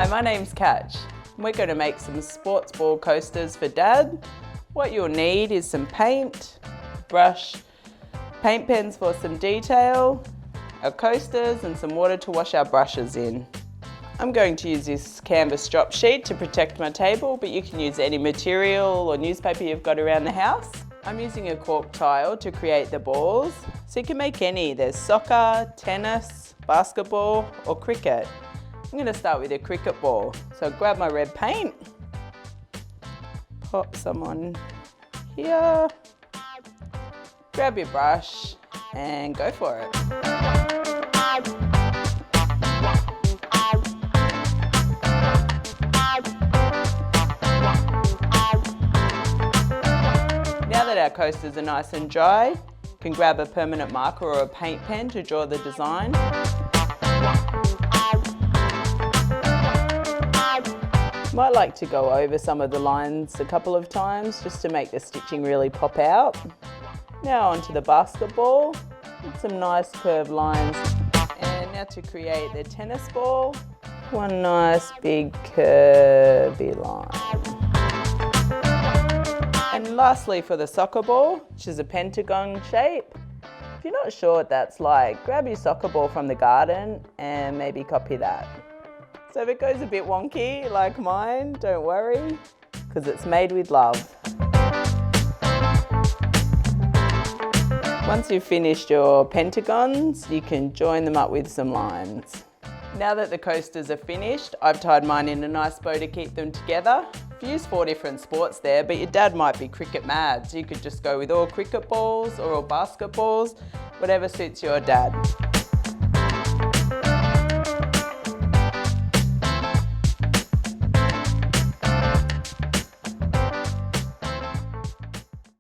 my name's Catch. We're going to make some sports ball coasters for Dad. What you'll need is some paint, brush, paint pens for some detail, our coasters and some water to wash our brushes in. I'm going to use this canvas drop sheet to protect my table, but you can use any material or newspaper you've got around the house. I'm using a cork tile to create the balls, so you can make any. There's soccer, tennis, basketball or cricket. I'm going to start with a cricket ball. So grab my red paint, pop some on here, grab your brush and go for it. Now that our coasters are nice and dry, you can grab a permanent marker or a paint pen to draw the design. Might like to go over some of the lines a couple of times just to make the stitching really pop out. Now onto the basketball, with some nice curved lines. And now to create the tennis ball, one nice big curvy line. And lastly for the soccer ball, which is a pentagon shape. If you're not sure what that's like, grab your soccer ball from the garden and maybe copy that. So if it goes a bit wonky like mine, don't worry, because it's made with love. Once you've finished your pentagons, you can join them up with some lines. Now that the coasters are finished, I've tied mine in a nice bow to keep them together. I've used 4 different sports there, but your dad might be cricket mad, so you could just go with all cricket balls or all basketballs, whatever suits your dad.